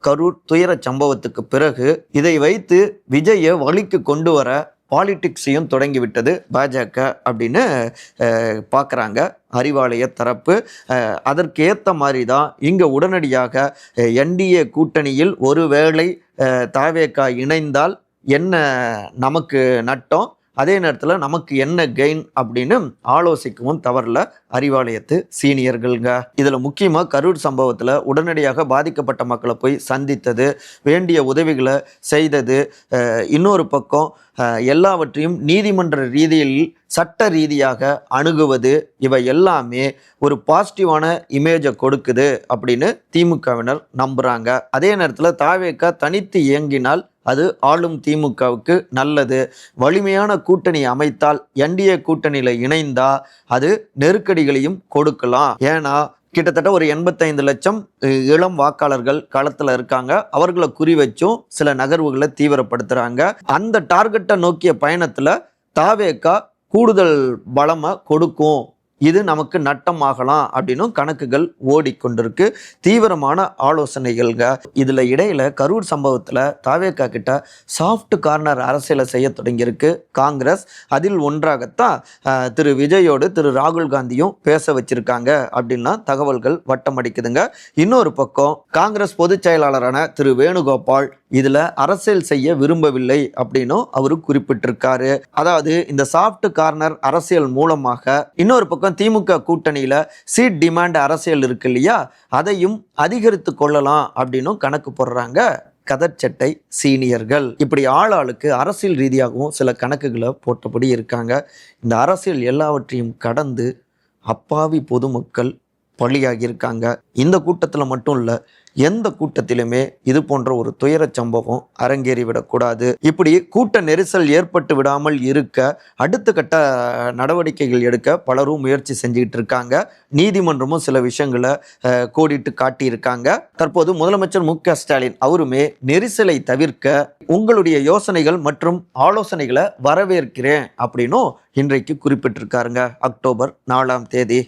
கரூர் துயர சம்பவத்துக்கு பிறகு இதை வைத்து விஜயை வழிக்கு கொண்டு வர பாலிடிக்ஸையும் தொடங்கிவிட்டது பாஜக அப்படின்னு பார்க்குறாங்க அறிவாலய தரப்பு. அதற்கு ஏற்ற மாதிரி தான் இங்கே உடனடியாக என்டிஏ கூட்டணியில் ஒருவேளை தாவேகா இணைந்தால் என்ன நமக்கு நட்டம், அதே நேரத்தில் நமக்கு என்ன கெயின் அப்படின்னு ஆலோசிக்கவும் தவறல அறிவாலயத்து சீனியர்கள்ங்க. இதில் முக்கியமாக கரூர் சம்பவத்தில் உடனடியாக பாதிக்கப்பட்ட மக்களை போய் சந்தித்தது, வேண்டிய உதவிகளை செய்தது, இன்னொரு பக்கம் எல்லாவற்றையும் நீதிமன்ற ரீதியில் சட்ட ரீதியாக அணுகுவது, இவை எல்லாமே ஒரு பாசிட்டிவான இமேஜை கொடுக்குது அப்படின்னு திமுகவினர் நம்புகிறாங்க. அதே நேரத்தில் தாவேகா தனித்து இயங்கினால் அது ஆளும் திமுகவுக்கு நல்லது. வலிமையான கூட்டணி அமைத்தால் என்டிஏ கூட்டணியில் இணைந்தா அது நெருக்கடிகளையும் கொடுக்கலாம். ஏன்னா கிட்டத்தட்ட ஒரு 85 லட்சம் இளம் வாக்காளர்கள் களத்தில் இருக்காங்க. அவர்களை குறி வச்சும் சில நகர்வுகளை தீவிரப்படுத்துறாங்க. அந்த டார்கெட்டை நோக்கிய பயணத்தில் தாவேகா கூடுதல் பலமா கொடுக்கும், இது நமக்கு நட்டமாகலாம் அப்படின்னு கணக்குகள் ஓடிக்கொண்டிருக்கு. தீவிரமான ஆலோசனைகள்ங்க. இதுல இடையில கரூர் சம்பவத்துல தாவேகா கிட்ட சாஃப்ட் கார்னர் அரசியலை செய்ய தொடங்கியிருக்கு காங்கிரஸ். அதில் ஒன்றாகத்தான் திரு விஜயோடு திரு ராகுல் காந்தியும் பேச வச்சிருக்காங்க அப்படின்னா தகவல்கள் வட்டமடிக்குதுங்க. இன்னொரு பக்கம் காங்கிரஸ் பொதுச் செயலாளரான திரு வேணுகோபால் இதுல அரசியல் செய்ய விரும்பவில்லை அப்படின்னும் அவரு குறிப்பிட்டிருக்காரு. அதாவது இந்த சாஃப்ட் கார்னர் அரசியல் மூலமாக இன்னொரு பக்கம் திமுக கூட்டணியில சீட் டிமாண்ட் அரசியல் இருக்கு இல்லையா, அதையும் அதிகரித்து கொள்ளலாம் அப்படின்னு கணக்கு போடுறாங்க கதர்ச்சட்டை சீனியர்கள். இப்படி ஆளாளுக்கு அரசியல் ரீதியாகவும் சில கணக்குகளை போட்டபடி இருக்காங்க. இந்த அரசியல் எல்லாவற்றையும் கடந்து அப்பாவி பொதுமக்கள் பலியாகியிருக்காங்க. இந்த கூட்டத்தில் மட்டும் இல்லை, எந்த கூட்டத்திலுமே இது போன்ற ஒரு துயர சம்பவம் அரங்கேறிவிடக்கூடாது. இப்படி கூட்ட நெரிசல் ஏற்பட்டு விடாமல் இருக்க அடுத்த கட்ட நடவடிக்கைகள் எடுக்க பலரும் முயற்சி செஞ்சுக்கிட்டு இருக்காங்க. நீதிமன்றமும் சில விஷயங்களை கோடிட்டு காட்டியிருக்காங்க. தற்போது முதலமைச்சர் மு.க. ஸ்டாலின் அவருமே நெரிசலை தவிர்க்க உங்களுடைய யோசனைகள் மற்றும் ஆலோசனைகளை வரவேற்கிறேன் அப்படின்னும் இன்றைக்கு குறிப்பிட்டிருக்காருங்க. அக்டோபர் 4ஆம் தேதி.